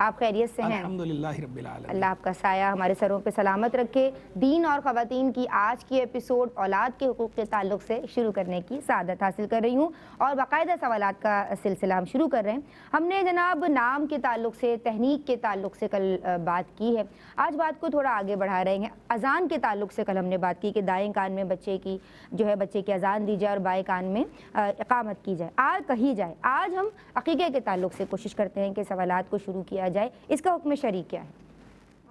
آپ خیریت سے ہیں؟ الحمدللہ رب العالمین۔ اللہ آپ کا سایہ ہمارے سروں پہ سلامت رکھے۔ دین اور خواتین کی آج کی ایپیسوڈ اولاد کے حقوق کے تعلق سے شروع کرنے کی سعادت حاصل کر رہی ہوں اور باقاعدہ سوالات کا سلسلہ ہم شروع کر رہے ہیں۔ ہم نے جناب نام کے تعلق سے، تہنیک کے تعلق سے کل بات کی ہے، آج بات کو تھوڑا آگے بڑھا رہے ہیں۔ اذان کے تعلق سے کل ہم نے بات کی کہ دائیں کان میں بچے کی اذان دی جائے اور بائیں کان میں اقامت کی جائے، کہی جائے۔ آج ہم عقیقے کے تعلق سے کوشش کرتے ہیں کہ سوالات کو شروع کیا جائے۔ اس کا حکم شرعی کیا ہے؟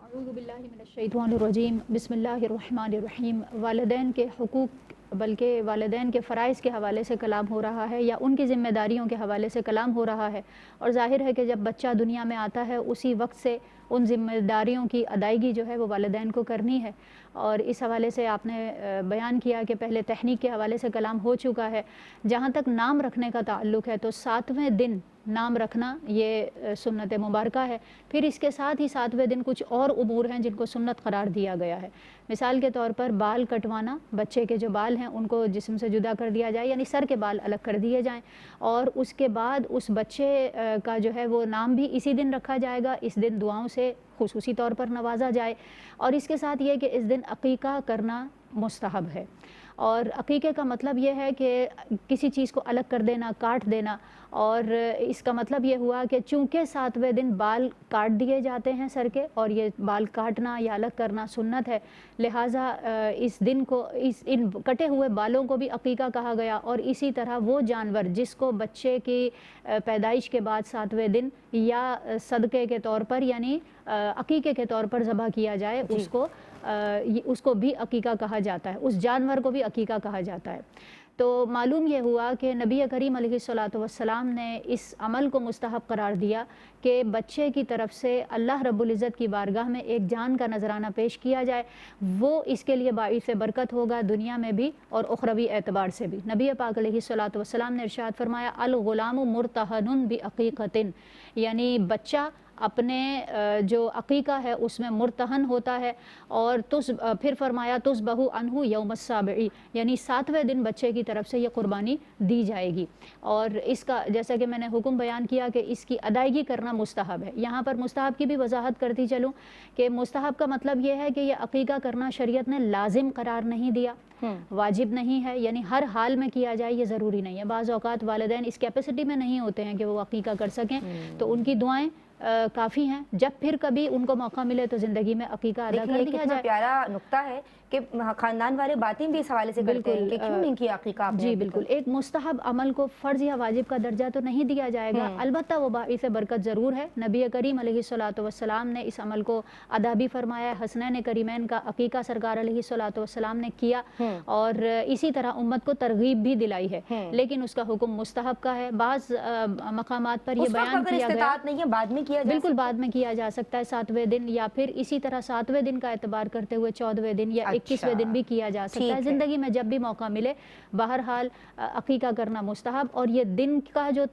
اعوذ باللہ من الشیطان الرجیم، بسم اللہ الرحمن الرحیم۔ والدین کے حقوق بلکہ والدین کے فرائض کے حوالے سے کلام ہو رہا ہے یا ان کی ذمہ داریوں کے حوالے سے کلام ہو رہا ہے، اور ظاہر ہے کہ جب بچہ دنیا میں آتا ہے اسی وقت سے ان ذمہ داریوں کی ادائیگی جو ہے وہ والدین کو کرنی ہے، اور اس حوالے سے آپ نے بیان کیا کہ پہلے تہنیک کے حوالے سے کلام ہو چکا ہے۔ جہاں تک نام رکھنے کا تعلق ہے تو 7ویں دن نام رکھنا یہ سنت مبارکہ ہے۔ پھر اس کے ساتھ ہی 7ویں دن کچھ اور امور ہیں جن کو سنت قرار دیا گیا ہے۔ مثال کے طور پر بال کٹوانا، بچے کے جو بال ہیں ان کو جسم سے جدا کر دیا جائے، یعنی سر کے بال الگ کر دیے جائیں، اور اس کے بعد اس بچے کا جو ہے وہ نام بھی اسی دن رکھا جائے گا۔ اس دن دعاؤں سے خصوصی طور پر نوازا جائے، اور اس کے ساتھ یہ کہ اس دن عقیقہ کرنا مستحب ہے۔ اور عقیقے کا مطلب یہ ہے کہ کسی چیز کو الگ کر دینا، کاٹ دینا، اور اس کا مطلب یہ ہوا کہ چونکہ 7ویں دن بال کاٹ دیے جاتے ہیں سر کے، اور یہ بال کاٹنا یا الگ کرنا سنت ہے، لہٰذا اس دن کو ان کٹے ہوئے بالوں کو بھی عقیقہ کہا گیا۔ اور اسی طرح وہ جانور جس کو بچے کی پیدائش کے بعد 7ویں دن یا صدقے کے طور پر یعنی عقیقے کے طور پر ذبح کیا جائے، اس کو بھی عقیقہ کہا جاتا ہے، اس جانور کو بھی عقیقہ کہا جاتا ہے۔ تو معلوم یہ ہوا کہ نبی کریم علیہ الصلاۃ والسلام نے اس عمل کو مستحب قرار دیا کہ بچے کی طرف سے اللہ رب العزت کی بارگاہ میں ایک جان کا نذرانہ پیش کیا جائے، وہ اس کے لیے باعث برکت ہوگا دنیا میں بھی اور اخروی اعتبار سے بھی۔ نبی پاک علیہ الصلاۃ والسلام نے ارشاد فرمایا الغلام مرتہن بعقیقۃ، یعنی بچہ اپنے جو عقیقہ ہے اس میں مرتہن ہوتا ہے، اور پھر فرمایا تذبح عنہ یوم السابع، یعنی 7ویں دن بچے کی طرف سے یہ قربانی دی جائے گی۔ اور اس کا جیسا کہ میں نے حکم بیان کیا کہ اس کی ادائیگی کرنا مستحب ہے۔ یہاں پر مستحب کی بھی وضاحت کرتی چلوں کہ مستحب کا مطلب یہ ہے کہ یہ عقیقہ کرنا شریعت نے لازم قرار نہیں دیا، واجب نہیں ہے، یعنی ہر حال میں کیا جائے یہ ضروری نہیں ہے۔ بعض اوقات والدین اس کیپیسٹی میں نہیں ہوتے ہیں کہ وہ عقیقہ کر سکیں، تو ان کی دعائیں کافی ہیں، جب پھر کبھی ان کو موقع ملے تو زندگی میں عقیقہ ادا کر دیا جائے۔ پیارا نقطہ ہے کہ خاندان والے باتیں بھی اس حوالے سے کرتے ہیں کہ کیوں نہیں کیا عقیقہ آپ نے؟ جی بالکل، ایک مستحب عمل کو فرض یا واجب کا درجہ تو نہیں دیا جائے گا، البتہ وہ باعث برکت ضرور ہے۔ نبی کریم علیہ الصلاۃ والسلام نے اس عمل کو ادا بھی فرمایا، حسنین کریمین کا عقیقہ سرکار علیہ الصلاۃ والسلام نے کیا، اور اسی طرح امت کو ترغیب بھی دلائی ہے، لیکن اس کا حکم مستحب کا ہے۔ بعض مقامات پر یہ بیان کیا گیا نہیں ہے بعد میں کیا بالکل بعد میں کیا جا سکتا ہے 7ویں دن، یا پھر اسی طرح 7ویں دن کا اعتبار کرتے ہوئے 14ویں دن یا 21ویں دن بھی کیا جا سکتا ہے، زندگی میں جب بھی موقع ملے۔ بہرحال عقیقہ کرنا مستحب، اور یہ دن کا جو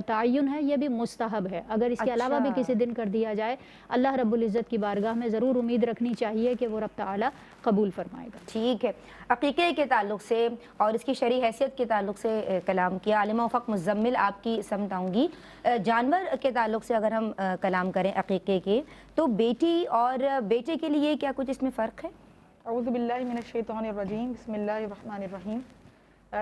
تعین ہے یہ بھی مستحب ہے۔ اگر اس کے علاوہ بھی کسی دن کر دیا جائے، اللہ رب العزت کی بارگاہ میں ضرور امید رکھنی چاہیے کہ وہ رب تعالی قبول فرمائے گا۔ ٹھیک ہے، عقیقے کے تعلق سے اور اس کی شرعی حیثیت کے تعلق سے کلام کیا۔ عالمہ افق مزمل آپ کی سمت آؤں گی۔ جانور کے تعلق سے اگر ہم کلام کریں عقیقے کے، تو بیٹی اور بیٹے کے لیے کیا کچھ اس میں فرق ہے؟ اعوذ باللہ من الشیطان الرجیم، بسم اللہ الرحمن الرحیم۔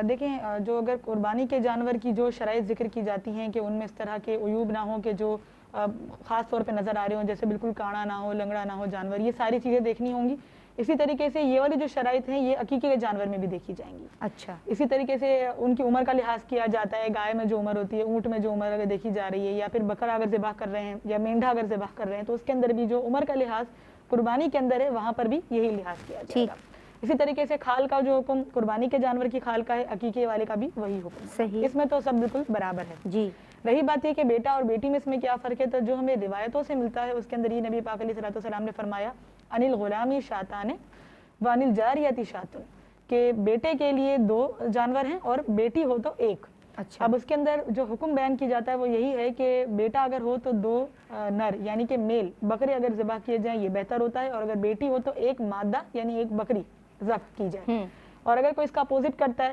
دیکھیں، جو اگر قربانی کے جانور کی جو شرائط ذکر کی جاتی ہیں کہ ان میں اس طرح کے عیوب نہ ہوں کہ جو خاص طور پہ نظر آ رہے ہوں، جیسے بالکل کاڑا نہ ہو، لنگڑا نہ ہو جانور، یہ ساری چیزیں دیکھنی ہوں گی۔ اسی طریقے سے یہ والی جو شرائط ہیں یہ عقیقے کے جانور میں بھی دیکھی جائیں گی۔ اچھا، اسی طریقے سے ان کی عمر کا لحاظ کیا جاتا ہے، گائے میں جو عمر ہوتی ہے، اونٹ میں جو عمر اگر دیکھی جا رہی ہے، یا پھر بکرا اگر ذبح کر رہے ہیں یا مینڈھا اگر ذبح کر رہے ہیں، تو اس کے اندر بھی جو عمر کا لحاظ قربانی کے اندر ہے وہاں پر بھی یہی لحاظ کیا جائے گا۔ اسی طریقے سے کھال کا جو حکم قربانی کے جانور کی کھال کا ہے، عقیقے والے کا بھی وہی حکم ہے، اس میں تو سب بالکل برابر ہے۔ جی، رہی بات یہ کہ بیٹا اور بیٹی میں اس میں کیا فرق ہے، تو جو ہمیں روایتوں سے ملتا ہے اس کے اندر یہ نبی پاک علیہ السلام نے فرمایا انل الغلام شاتان وانل الجاریۃ شاتن، کہ بیٹے کے لیے 2 جانور ہیں اور بیٹی ہو تو 1۔ اچھا، اب اس کے اندر جو حکم بیان کی جاتا ہے وہ یہی ہے کہ بیٹا اگر ہو تو 2 نر یعنی کہ میل بکرے اگر ذبح کیے جائیں یہ بہتر ہوتا ہے، اور اگر بیٹی ہو تو 1 مادہ یعنی 1 بکری ذبح کی جائے۔ اور اگر کوئی اس کا اپوزٹ کرتا ہے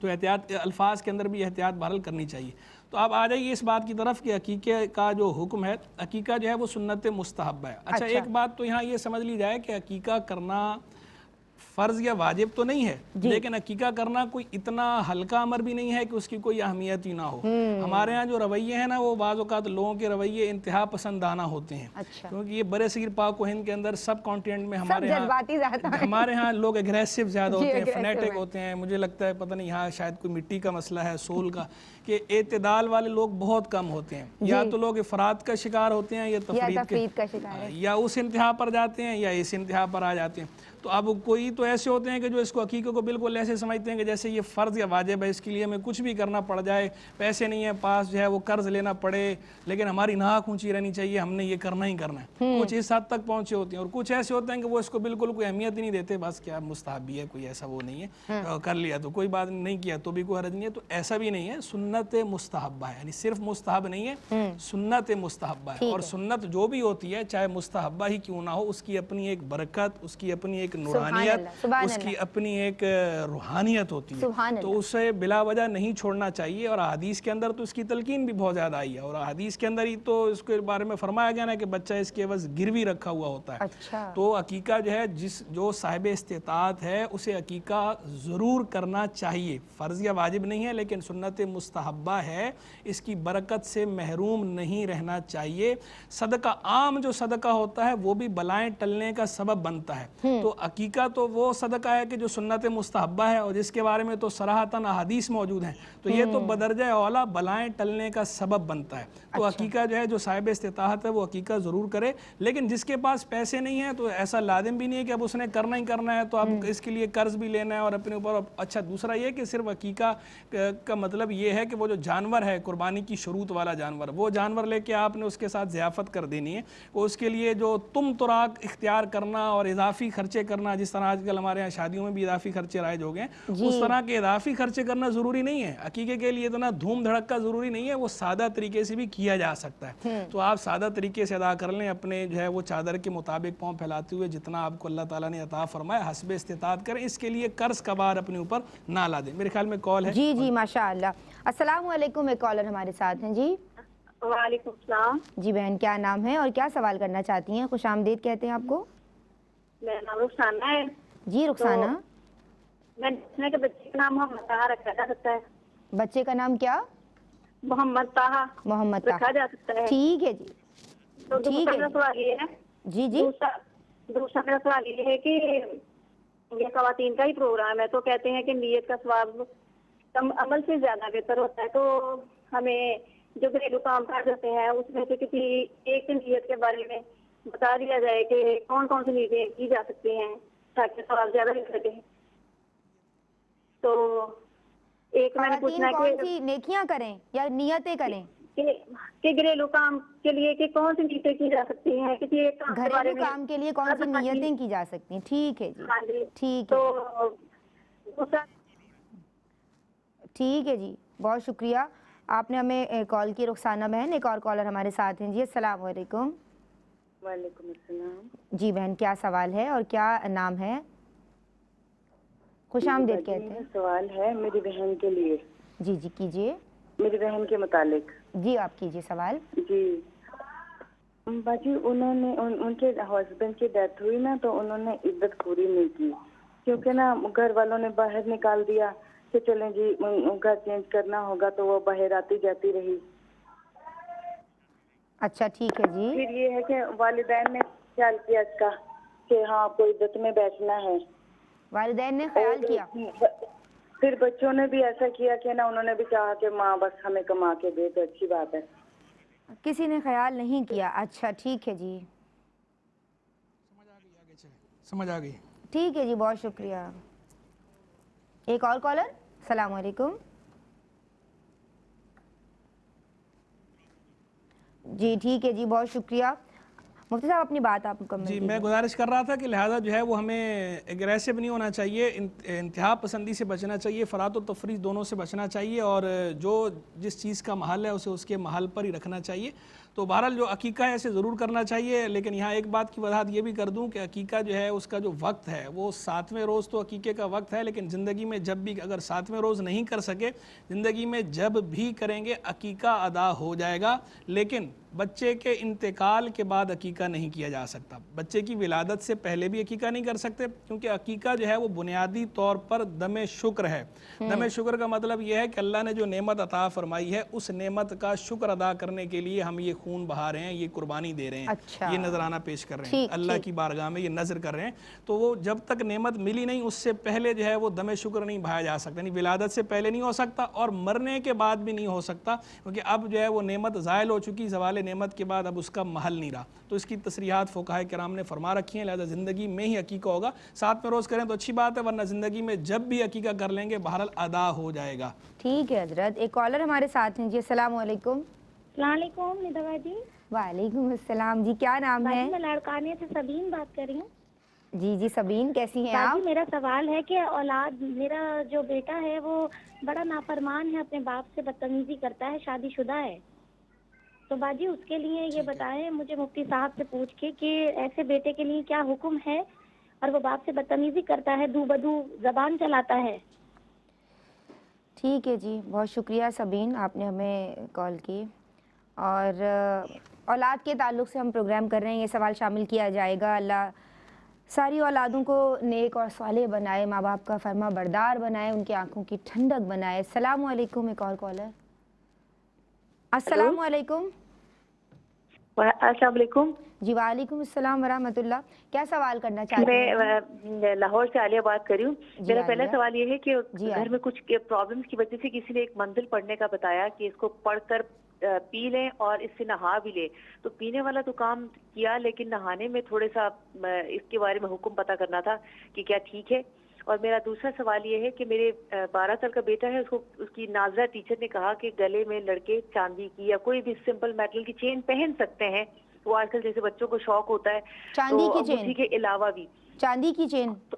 تو احتیاط الفاظ کے اندر بھی احتیاط بہرحال کرنی چاہیے۔ تو آپ آ جائیے اس بات کی طرف کہ عقیقے کا جو حکم ہے، عقیقہ جو ہے وہ سنت مستحبہ ہے۔ اچھا ایک بات تو یہاں یہ سمجھ لی جائے کہ عقیقہ کرنا فرض یا واجب تو نہیں ہے، لیکن عقیقہ کرنا کوئی اتنا ہلکا امر بھی نہیں ہے کہ اس کی کوئی اہمیت ہی نہ ہو۔ ہمارے ہاں جو رویے ہیں نا وہ بعض اوقات لوگوں کے رویے انتہا پسندانہ ہوتے ہیں، کیونکہ یہ برے صغیر پاک و ہند کے اندر سب کانٹیننٹ میں ہمارے ہاں لوگ اگریسو زیادہ ہوتے ہیں، فنیٹک ہوتے ہیں۔ مجھے لگتا ہے پتہ نہیں یہاں شاید کوئی مٹی کا مسئلہ ہے، سول کا، کہ اعتدال والے لوگ بہت کم ہوتے ہیں۔ یا تو لوگ افراد کا شکار ہوتے ہیں یا تفرید کا شکار، یا اس انتہا پر جاتے ہیں یا اس انتہا پر آ جاتے ہیں۔ تو اب کوئی تو ایسے ہوتے ہیں کہ جو اس کو عقیقے کو بالکل ایسے سمجھتے ہیں کہ جیسے یہ فرض یا واجب ہے، اس کے لیے ہمیں کچھ بھی کرنا پڑ جائے، پیسے نہیں ہیں پاس جو ہے وہ قرض لینا پڑے، لیکن ہماری ناک اونچی رہنی چاہیے، ہم نے یہ کرنا ہی کرنا ہے۔ کچھ اس حد تک پہنچے ہوتے ہیں، اور کچھ ایسے ہوتے ہیں کہ وہ اس کو بالکل کوئی اہمیت ہی نہیں دیتے، بس کیا مستحبی ہے، کوئی ایسا وہ نہیں ہے، کر لیا تو کوئی بات نہیں، کیا تو بھی کوئی حرج نہیں ہے۔ تو ایسا بھی نہیں ہے، سنت مستحبہ ہے، یعنی صرف مستحب نہیں ہے، سنت مستحبہ ہے۔ اور سنت جو بھی ہوتی ہے چاہے مستحبہ ہی کیوں نہ ہو، اس کی اپنی ایک برکت، اس کی اپنی ایک نورانیت، اس کی اپنی ایک روحانیت ہوتی ہے، تو اسے بلا وجہ نہیں چھوڑنا چاہیے۔ اور حدیث کے اندر تو اس کی تلقین بھی بہت زیادہ آئی ہے، اور حدیث کے اندر ہی تو اس کے بارے میں فرمایا گیا نا کہ بچہ اس کے عوض گروی رکھا ہوا ہوتا ہے۔ تو عقیقہ جو ہے جو صاحب استطاعت ہے اسے عقیقہ ضرور کرنا چاہیے، فرض یا واجب نہیں ہے لیکن سنت مستحبہ ہے، اس کی برکت سے محروم نہیں رہنا چاہیے۔ صدقہ عام جو صدقہ ہوتا ہے وہ بھی بلائیں ٹلنے کا سبب بنتا ہے، تو عقیقہ تو وہ صدقہ ہے کہ جو سنت مستحبہ ہے اور جس کے بارے میں تو صراحتاً احادیث موجود ہیں، تو یہ تو بدرجہ اولا بلائیں ٹلنے کا سبب بنتا ہے۔ تو عقیقہ جو ہے جو صاحب استطاعت ہے وہ عقیقہ ضرور کرے، لیکن جس کے پاس پیسے نہیں ہیں تو ایسا لازم بھی نہیں ہے کہ اب اس نے کرنا ہی کرنا ہے، تو اب اس کے لیے قرض بھی لینا ہے اور اپنے اوپر۔ اچھا دوسرا یہ کہ صرف عقیقہ کا مطلب یہ ہے کہ وہ جو جانور ہے قربانی کی شروط والا جانور، وہ جانور لے کے آپ نے اس کے ساتھ ضیافت کر دینی ہے، اس کے لیے جو تم تراک اختیار کرنا اور اضافی خرچے کرنا، جس طرح آج کل ہمارے یہاں شادیوں میں بھی اضافی خرچے رائج ہو گئے ہیں، اس طرح کے اضافی خرچے کرنا ضروری نہیں ہے۔ عقیقے کے لیے اتنا دھوم دھڑکا ضروری نہیں ہے، وہ سادہ طریقے سے بھی کیا جا سکتا ہے۔ تو آپ سادہ طریقے سے ادا کر لیں، اپنے جو ہے وہ چادر کے مطابق پاؤں پھیلاتے ہوئے جتنا آپ کو اللہ تعالیٰ نے عطا فرمایا حسب استطاعت کریں، اس کے لیے قرض کا بار اپنے اوپر نہ لا دیں۔ میرے خیال میں کال ہے۔ جی ماشاءاللہ۔ السلام علیکم، ایک کالر ہمارے ساتھ ہیں۔ جی وعلیکم السلام۔ جی بہن کیا نام ہے اور کیا سوال کرنا چاہتی ہیں؟ خوش آمدید کہتے ہیں آپ کو۔ میرا نام رخسانہ ہے۔ جی رخسانہ، میں نے کہ بچے کا نام محمد طاہا رکھا جا سکتا ہے؟ بچے کا نام کیا؟ محمد طاہا محمد طاہا رکھا جا سکتا ہے؟ ٹھیک ہے جی، تو دوسرا میرا سوال یہ ہے، جی دوسرا میرا سوال یہ ہے کہ یہ خواتین کا ہی پروگرام ہے، تو کہتے ہیں کہ نیت کا ثواب عمل سے زیادہ بہتر ہوتا ہے، تو ہمیں جو گھریلو کام کر جاتے ہیں اس میں سے کسی ایک نیت کے بارے میں بتا دیا جائے کہ کون کون سی نیتیں کی جا سکتی ہیں تاکہ ثواب زیادہ مل سکے۔ تو ایک میں نے پوچھنا کون سی نیکیاں کریں یا نیتیں کریں کہ گھریلو کام کے لیے کہ کون سی نیتیں کی جا سکتی ہیں، کسی ایک کام کے بارے گھریلو میں کام کے لیے کون سی نیتیں کی جا سکتی ہیں؟ ٹھیک ہے ہاں جی، جی، ٹھیک ہے، تو دوسرا ٹھیک ہے جی، بہت شکریہ آپ نے ہمیں کال کی رخسانہ بہن۔ ایک اور کالر ہمارے ساتھ ہیں۔ جی السلام علیکم۔ وعلیکم السلام۔ جی بہن کیا سوال ہے اور کیا نام ہے؟ خوش آمدید کہتے ہیں۔ میرا سوال ہے میری بہن کے لیے۔ جی کیجیے۔ میری بہن کے متعلق۔ جی آپ کیجیے سوال۔ جی باجی، انہوں نے ان کے ہسبینڈ کی ڈیتھ ہوئی نا، تو انہوں نے عدت پوری نہیں کی، کیونکہ نا گھر والوں نے باہر نکال دیا کہ چلیں جی گھر چینج کرنا ہوگا، تو وہ باہر آتی جاتی رہی۔ اچھا ٹھیک ہے جی۔ پھر یہ ہے کہ والدین نے خیال کیا اس کا کہ ہاں آپ کو عدت میں بیٹھنا ہے، والدین نے خیال کیا؟ پھر بچوں نے بھی ایسا کیا کہ نا انہوں نے بھی چاہا کہ ماں بس ہمیں کما کے دے تو اچھی بات ہے۔ کسی نے خیال نہیں کیا؟ اچھا ٹھیک ہے جی، سمجھ آ گئی۔ ٹھیک ہے جی، بہت شکریہ۔ ایک اور کالر۔ السلام علیکم۔ جی ٹھیک ہے جی، بہت شکریہ۔ مفتی صاحب اپنی بات آپ مکمل جی کیجیے۔ میں گزارش کر رہا تھا کہ لہٰذا جو ہے وہ ہمیں اگریسو نہیں ہونا چاہیے، انتہا پسندی سے بچنا چاہیے، فرات و تفریح دونوں سے بچنا چاہیے، اور جو جس چیز کا محل ہے اسے اس کے محل پر ہی رکھنا چاہیے۔ تو بہرحال جو عقیقہ ہے اسے ضرور کرنا چاہیے، لیکن یہاں ایک بات کی وضاحت یہ بھی کر دوں کہ عقیقہ جو ہے اس کا جو وقت ہے وہ 7ویں روز تو عقیقے کا وقت ہے، لیکن زندگی میں جب بھی اگر 7ویں روز نہیں کر سکے، زندگی میں جب بھی کریں گے عقیقہ ادا ہو جائے گا، لیکن بچے کے انتقال کے بعد عقیقہ نہیں کیا جا سکتا۔ بچے کی ولادت سے پہلے بھی عقیقہ نہیں کر سکتے، کیونکہ عقیقہ جو ہے وہ بنیادی طور پر دم شکر ہے۔ دم شکر کا مطلب یہ ہے کہ اللہ نے جو نعمت عطا فرمائی ہے اس نعمت کا شکر ادا کرنے کے لیے ہم یہ خون بہا رہے ہیں، یہ قربانی دے رہے ہیں، یہ نذرانہ پیش کر رہے ہیں اللہ کی بارگاہ میں، یہ نذر کر رہے ہیں۔ تو وہ جب تک نعمت ملی نہیں اس سے پہلے جو ہے وہ دم شکر نہیں بہایا جا سکتا، یعنی ولادت سے پہلے نہیں ہو سکتا اور مرنے کے بعد بھی نہیں ہو سکتا، کیونکہ اب جو ہے وہ نعمت زائل ہو چکی، زوال نعمت کے بعد اب اس کا محل نہیں رہا۔ تو اس کی تصریحات فقہاء کرام نے فرما رکھی ہیں، لہذا زندگی میں ہی عقیقہ ہوگا۔ 7ویں روز کریں تو اچھی بات ہے، ورنہ زندگی میں جب بھی عقیقہ کر لیں گے بہرحال ادا ہو جائے گا۔ ٹھیک ہے حضرت، ایک کالر ہمارے ساتھ ہیں جی، السلام علیکم۔ السلام علیکم ندا باجی۔ وعلیکم السلام جی، کیا نام ہے؟ میں لاڑکانے سے سبین بات کر رہی ہوں۔ جی جی سبین، کیسی ہیں آپ؟ باجی میرا سوال ہے کہ اولاد، میرا جو بیٹا ہے وہ بڑا نافرمان ہے، اپنے باپ سے بدتمیزی کرتا ہے، شادی شدہ ہے، تو باجی اس کے لیے یہ بتائیں مجھے مفتی صاحب سے پوچھ کے کہ ایسے بیٹے کے لیے کیا حکم ہے، اور وہ باپ سے بدتمیزی کرتا ہے، دو بدو زبان چلاتا ہے۔ ٹھیک ہے جی، بہت شکریہ سبین، آپ نے ہمیں کال کی، اور اولاد کے تعلق سے ہم پروگرام کر رہے ہیں، یہ سوال شامل کیا جائے گا۔ اللہ ساری اولادوں کو نیک اور صالح بنائے، ماں باپ کا فرما بردار بنائے، ان کی آنکھوں کی ٹھنڈک بنائے۔ السلام علیکم، ایک اور کالر۔ السلام علیکم۔ السلام علیکم جی وعلیکم السلام ورحمۃ اللہ، کیا سوال کرنا چاہتے ہیں؟ میں لاہور سے عالیہ بات کر رہی ہوں۔ میرا پہلا سوال یہ ہے کہ گھر میں کچھ پرابلمس کی وجہ سے کسی نے ایک منزل پڑھنے کا بتایا کہ اس کو پڑھ کر پی لیں اور اس سے نہا بھی لیں، تو پینے والا تو کام کیا، لیکن نہانے میں تھوڑا سا اس کے بارے میں حکم پتہ کرنا تھا کہ کیا ٹھیک ہے۔ اور میرا دوسرا سوال یہ ہے کہ میرے 12 سال کا بیٹا ہے، اس کی ناظرہ ٹیچر نے کہا کہ گلے میں لڑکے چاندی کی یا کوئی بھی سمپل میٹل کی چین پہن سکتے ہیں، وہ آج کل جیسے بچوں کو شوق ہوتا ہے، چاندی کی چین، اسی کے علاوہ بھی چاندی کی چین، تو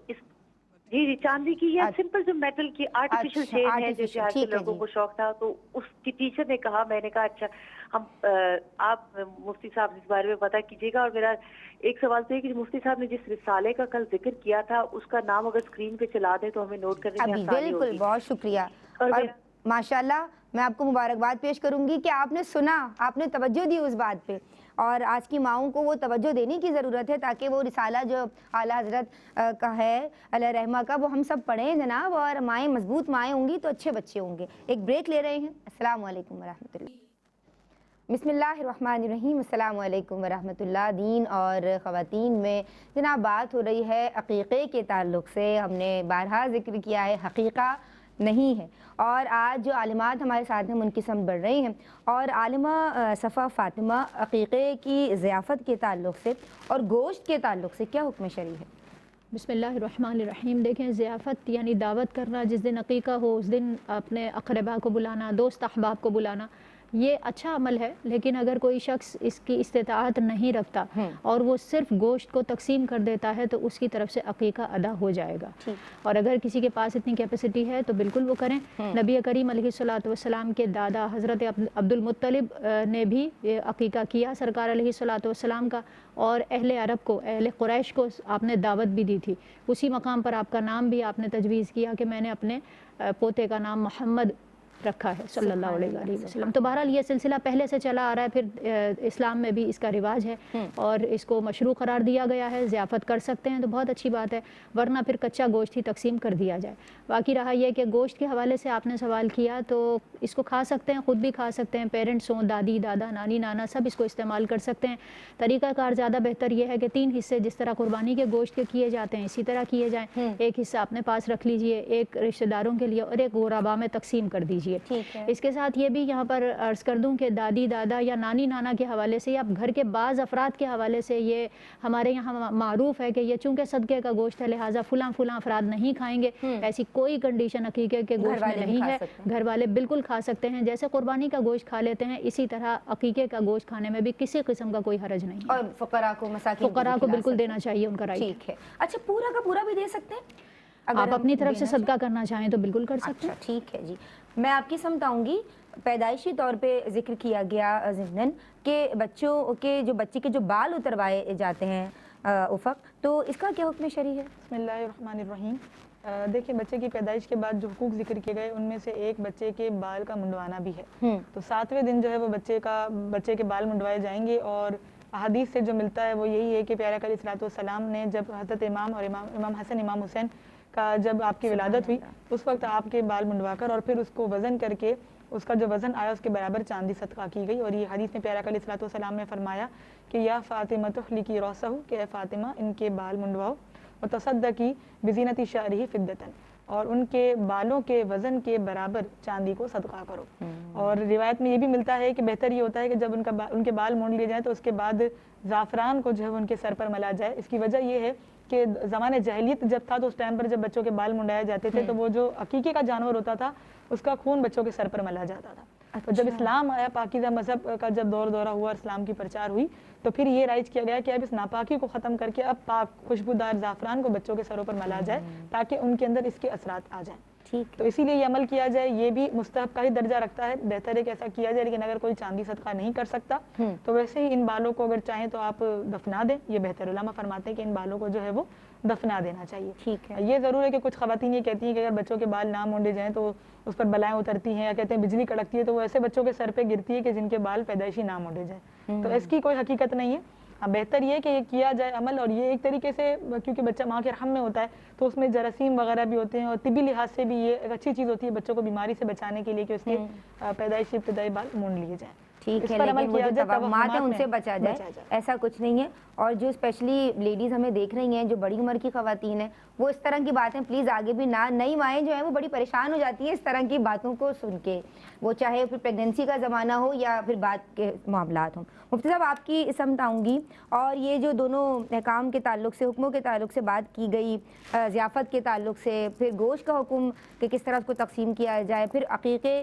جی جی چاندی کی یا سمپل جو میٹل کی آرٹیفیشل چین ہے جیسے آج کل لوگوں کو شوق تھا، تو اس کی ٹیچر نے کہا، میں نے کہا اچھا ہم آپ مفتی صاحب اس بارے میں پتہ کیجیے گا۔ اور میرا ایک سوال تو ہے کہ مفتی صاحب نے جس رسالے کا کل ذکر کیا تھا اس کا نام اگر اسکرین پہ چلا دیں تو ہمیں نوٹ کرنے میں آسانی ہوگی۔ بالکل، بہت شکریہ، اور ماشاءاللہ میں آپ کو مبارکباد پیش کروں گی کہ آپ نے سنا، آپ نے توجہ دی اس بات پہ، اور آج کی ماؤں کو وہ توجہ دینے کی ضرورت ہے تاکہ وہ رسالہ جو اعلیٰ حضرت کا ہے علیہ رحمہ کا وہ ہم سب پڑھیں جناب، اور مائیں مضبوط مائیں ہوں گی تو اچھے بچے ہوں گے۔ ایک بریک لے رہے ہیں۔ السلام علیکم ورحمۃ اللہ۔ بسم اللہ الرحمن الرحیم، السلام علیکم ورحمۃ اللہ۔ دین اور خواتین میں جناب بات ہو رہی ہے عقیقے کے تعلق سے، ہم نے بارہا ذکر کیا ہے حقیقہ نہیں ہے، اور آج جو عالمات ہمارے ساتھ ہیں منقسم بڑھ رہی ہیں، اور عالمہ صفا فاطمہ عقیقے کی ضیافت کے تعلق سے اور گوشت کے تعلق سے کیا حکم شرعی ہے؟ بسم اللہ الرحمن الرحیم۔ دیکھیں ضیافت یعنی دعوت کرنا، جس دن عقیقہ ہو اس دن اپنے اقربا کو بلانا، دوست احباب کو بلانا، یہ اچھا عمل ہے، لیکن اگر کوئی شخص اس کی استطاعت نہیں رکھتا اور وہ صرف گوشت کو تقسیم کر دیتا ہے تو اس کی طرف سے عقیقہ ادا ہو جائے گا، اور اگر کسی کے پاس اتنی کیپیسٹی ہے تو بالکل وہ کریں۔ نبی کریم علیہ الصلوۃ والسلام کے دادا حضرت عبد المطلب نے بھی عقیقہ کیا سرکار علیہ الصلوۃ والسلام کا، اور اہل عرب کو، اہل قریش کو آپ نے دعوت بھی دی تھی۔ اسی مقام پر آپ کا نام بھی آپ نے تجویز کیا کہ میں نے اپنے پوتے کا نام محمد رکھا ہے صلی اللہ علیہ وسلم۔ تو بہرحال یہ سلسلہ پہلے سے چلا آ رہا ہے، پھر اسلام میں بھی اس کا رواج ہے اور اس کو مشروع قرار دیا گیا ہے، ضیافت کر سکتے ہیں تو بہت اچھی بات ہے، ورنہ پھر کچا گوشت ہی تقسیم کر دیا جائے۔ باقی رہا یہ کہ گوشت کے حوالے سے آپ نے سوال کیا، تو اس کو کھا سکتے ہیں، خود بھی کھا سکتے ہیں، پیرنٹس ہوں، دادی دادا نانی نانا سب اس کو استعمال کر سکتے ہیں۔ طریقہ کار زیادہ بہتر یہ ہے کہ 3 حصے جس طرح قربانی کے گوشت کے کیے جاتے ہیں اسی طرح کیے جائیں، ایک حصہ اپنے پاس رکھ لیجئے، ایک رشتہ داروں کے لیے اور ایک غربا میں تقسیم کر دیجئے۔ اس کے ساتھ یہ بھی یہاں پر عرض کر دوں کہ دادی دادا یا نانی نانا کے حوالے سے یا گھر کے بعض افراد کے حوالے سے یہ ہمارے یہاں معروف ہے کہ یہ چونکہ صدقے کا گوشت ہے لہٰذا فلاں افراد نہیں کھائیں گے، ایسی کوئی کنڈیشن عقیقے کے گوشت میں نہیں ہے، گھر والے بالکل کھا سکتے ہیں، جیسے قربانی کا گوشت کھا لیتے ہیں اسی طرح عقیقے کا گوشت کھانے میں بھی کسی قسم کا کوئی حرج نہیں ہے، اور فقراء کو مساکین کو بالکل دینا چاہیے، ان کا رائٹ۔ ٹھیک ہے، اچھا پورا کا پورا بھی دے سکتے ہیں؟ آپ اپنی طرف سے صدقہ کرنا چاہیں تو بالکل کر سکتے ہیں۔ ٹھیک ہے جی، میں آپ کی سمت آؤں گی، پیدائشی طور پہ ذکر کیا گیا ضمناً کہ بچوں کے جو بال اتروائے جاتے ہیں افق، تو اس کا کیا حکم شرعی ہے؟ بسم اللہ الرحمن الرحیم۔ دیکھیں بچے کی پیدائش کے بعد جو حقوق ذکر کیے گئے ان میں سے ایک بچے کے بال کا منڈوانا بھی ہے۔ تو 7ویں دن جو ہے وہ بچے کے بال منڈوائے جائیں گے، اور احادیث سے جو ملتا ہے وہ یہی ہے کہ پیارا علیہ الصلوۃ والسلام نے جب حضرت امام حسن امام حسین کا جب آپ کی ولادت ہوئی اس وقت آپ کے بال منڈوا کر اور پھر اس کو وزن کر کے اس کا جو وزن آیا اس کے برابر چاندی صدقہ کی گئی، اور یہ حدیث میں پیارا علیہ الصلوۃ والسلام نے فرمایا کہ یا فاطمہ تحلقی رؤسہ، کہ اے فاطمہ ان کے بال منڈواؤ، وتصدقی بزینت شعرہ فضۃ، اور ان کے بالوں کے وزن کے برابر چاندی کو صدقہ کرو۔ اور روایت میں یہ بھی ملتا ہے کہ بہتر یہ ہوتا ہے کہ جب ان کے بال مونڈ لیے جائیں تو اس کے بعد زعفران کو جو ہے ان کے سر پر ملا جائے۔ اس کی وجہ یہ ہے کہ زمانے جاہلیت جب تھا تو اس ٹائم پر جب بچوں کے بال منڈائے جاتے تھے تو وہ جو عقیقے کا جانور ہوتا تھا اس کا خون بچوں کے سر پر ملا جاتا تھا۔ تو جب اسلام آیا، پاکیزہ مذہب کا جب دورہ ہوا، اسلام کی پرچار ہوئی، تو پھر یہ رائج کیا گیا کہ اب اس ناپاکی کو ختم کر کے اب پاک خوشبودار زعفران کو بچوں کے سروں پر ملا جائے تاکہ ان کے اندر اس کے اثرات آ جائیں۔ تو اسی لیے یہ عمل کیا جائے، یہ بھی مستحب کا ہی درجہ رکھتا ہے، بہتر ہے کہ ایسا کیا جائے، لیکن اگر کوئی چاندی صدقہ نہیں کر سکتا تو ویسے ہی ان بالوں کو اگر چاہیں تو آپ دفنا دیں، یہ بہتر۔ علماء فرماتے ہیں کہ ان بالوں کو جو ہے وہ دفنا دینا چاہیے۔ یہ ضرور ہے کہ کچھ خواتین یہ کہتی ہیں کہ اگر بچوں کے بال نہ مونڈے جائیں تو اس پر بلائیں اترتی ہیں، یا کہتے ہیں بجلی کڑکتی ہے، تو وہ ایسے بچوں کے سر پہ گرتی ہے کہ جن کے بال پیدائشی نہ مونڈے جائیں، تو اس کی کوئی حقیقت نہیں ہے۔ بہتر یہ کہ یہ کیا جائے عمل، اور یہ ایک طریقے سے کیونکہ بچہ ماں کے رحم میں ہوتا ہے تو اس میں جراثیم وغیرہ بھی ہوتے ہیں، اور طبی لحاظ سے بھی یہ ایک اچھی چیز ہوتی ہے بچوں کو بیماری سے بچانے کے لیے کہ اس کے پیدائشی ابتدائی بال مونڈ لیے جائیں۔ ٹھیک ہے، لیکن وہ جو توہمات ہیں ان سے بچا جائے، ایسا کچھ نہیں ہے۔ اور جو اسپیشلی لیڈیز ہمیں دیکھ رہی ہیں جو بڑی عمر کی خواتین ہیں، وہ اس طرح کی باتیں پلیز آگے بھی نہ، نئی مائیں جو ہیں وہ بڑی پریشان ہو جاتی ہیں اس طرح کی باتوں کو سن کے، وہ چاہے پھر پریگننسی کا زمانہ ہو یا پھر بعد کے معاملات ہوں۔ مفتی صاحب آپ کی سمت آؤں گی، اور یہ جو دونوں احکام کے تعلق سے، حکموں کے تعلق سے بات کی گئی، ضیافت کے تعلق سے، پھر گوشت کا حکم کہ کس طرح اس کو تقسیم کیا جائے، پھر عقیقے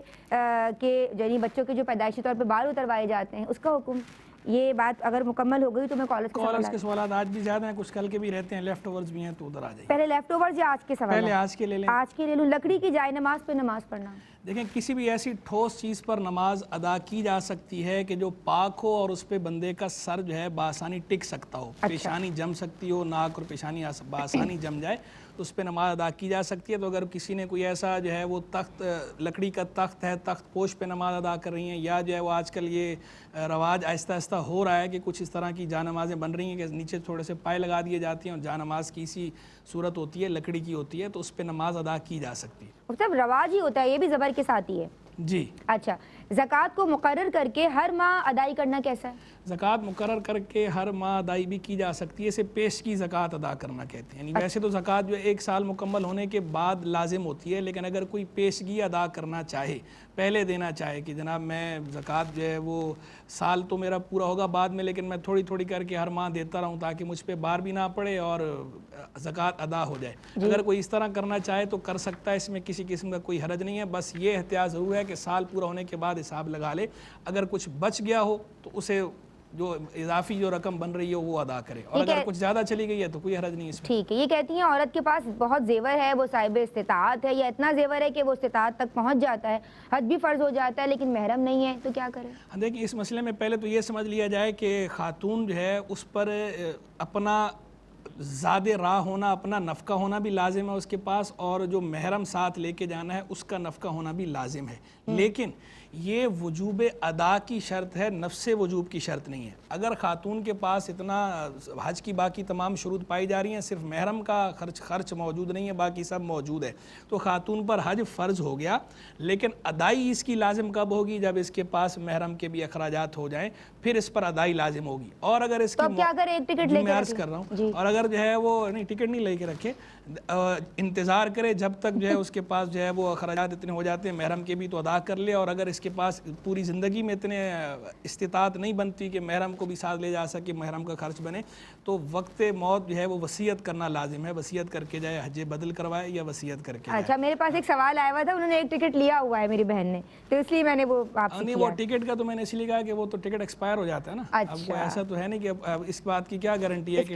کے یعنی بچوں کے جو پیدائشی طور پہ بال اتروائے جاتے ہیں اس کا حکم، یہ بات اگر مکمل ہو گئی تو میں کالرز کے سوالات آج بھی زیادہ ہیں، کچھ کل کے بھی رہتے ہیں، لیفٹ اوورز بھی ہیں، تو ادھر آ جائیں۔ پہلے لیفٹ اوورز یا آج کے سوالات؟ پہلے آج کے لے لیں۔ آج کے لے لوں۔ لکڑی کی جائے نماز پہ نماز پڑھنا، دیکھیں کسی بھی ایسی ٹھوس چیز پر نماز ادا کی جا سکتی ہے کہ جو پاک ہو اور اس پہ بندے کا سر جو ہے بآسانی ٹک سکتا ہو، پیشانی جم سکتی ہو، ناک اور پیشانی بآسانی جم جائے تو اس پہ نماز ادا کی جا سکتی ہے۔ تو اگر کسی نے کوئی ایسا جو ہے وہ تخت، لکڑی کا تخت ہے، تخت پوش پہ نماز ادا کر رہی ہیں، یا جو ہے وہ آج کل یہ رواج آہستہ آہستہ ہو رہا ہے کہ کچھ اس طرح کی جا نمازیں بن رہی ہیں کہ نیچے تھوڑے سے پائے لگا دیے جاتی ہیں اور جا نماز کی اسی صورت ہوتی ہے، لکڑی کی ہوتی ہے، تو اس پہ نماز ادا کی جا سکتی ہے۔ مطلب رواج ہی ہوتا ہے، یہ بھی زبر کے ساتھ ہی ہے؟ جی۔ اچھا، زکوٰۃ کو مقرر کر کے ہر ماہ ادائی کرنا کیسا ہے؟ زکوٰۃ مقرر کر کے ہر ماہ ادائی بھی کی جا سکتی ہے، اسے پیش کی زکوٰۃ ادا کرنا کہتے ہیں۔ یعنی ویسے تو زکوٰۃ جو 1 سال مکمل ہونے کے بعد لازم ہوتی ہے، لیکن اگر کوئی پیشگی ادا کرنا چاہے، پہلے دینا چاہے کہ جناب میں زکوٰۃ جو ہے وہ سال تو میرا پورا ہوگا بعد میں، لیکن میں تھوڑی تھوڑی کر کے ہر ماہ دیتا رہوں تاکہ مجھ پہ بار بھی نہ پڑے اور زکوٰۃ ادا ہو جائے، اگر کوئی اس طرح کرنا چاہے تو کر سکتا ہے، اس میں کسی قسم کا کوئی حرج نہیں ہے۔ بس یہ احتیاط ضرور ہے کہ سال پورا ہونے کے بعد حساب لگا لے، اگر کچھ بچ گیا ہو تو اسے جو اضافی جو رقم بن رہی ہے وہ ادا کرے، اور اگر کچھ زیادہ چلی گئی ہے تو کوئی حرج نہیں اس میں۔ ٹھیک ہے، یہ کہتی ہیں عورت کے پاس بہت زیور ہے، وہ صاحب استطاعت ہے، یا اتنا زیور ہے کہ وہ استطاعت تک پہنچ جاتا ہے، حج بھی فرض ہو جاتا ہے لیکن محرم نہیں ہے، تو کیا کرے؟ دیکھیں اس مسئلے میں پہلے تو یہ سمجھ لیا جائے کہ خاتون جو ہے اس پر اپنا زیادہ راہ ہونا، اپنا نفقہ ہونا بھی لازم ہے اس کے پاس، اور جو محرم ساتھ لے کے جانا ہے اس کا نفقہ ہونا بھی لازم ہے، لیکن یہ وجوب ادا کی شرط ہے، نفس وجوب کی شرط نہیں ہے۔ اگر خاتون کے پاس اتنا حج کی باقی تمام شروط پائی جا رہی ہیں، صرف محرم کا خرچ موجود نہیں ہے، باقی سب موجود ہے، تو خاتون پر حج فرض ہو گیا، لیکن ادائی اس کی لازم کب ہوگی؟ جب اس کے پاس محرم کے بھی اخراجات ہو جائیں، پھر اس پر ادائی لازم ہوگی۔ اور اگر اس کی کیا کرے؟ ایک ٹکٹ لے کے عرض کر رہا ہوں، اور اگر جو ہے وہ نہیں ٹکٹ نہیں لے کے رکھے، انتظار کرے جب تک جو ہے اس کے پاس جو ہے وہ اخراجات اتنے ہو جاتے ہیں محرم کے بھی تو ادا کر لے، اور اگر اس کے پاس پوری زندگی میں اتنے استطاعت نہیں بنتی کہ محرم کو بھی ساتھ لے جا سکے، محرم کا خرچ بنے، تو وقت موت جو ہے وہ وصیت کرنا لازم ہے، وصیت کر کے جائے، حج بدل کروائے یا وصیت کر کے۔ اچھا، میرے پاس ایک سوال آیا ہوا تھا، انہوں نے ایک ٹکٹ لیا ہوا ہے میری بہن نے، تو اس لیے میں نے وہ آپ سے نہیں، وہ ٹکٹ کا تو میں نے اس لیے کہا کہ وہ تو ٹکٹ ایکسپائر ہو جاتا ہے نا، اب ایسا تو ہے نہیں کہ اس بات کی کیا گارنٹی ہے کہ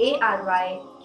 ARYQ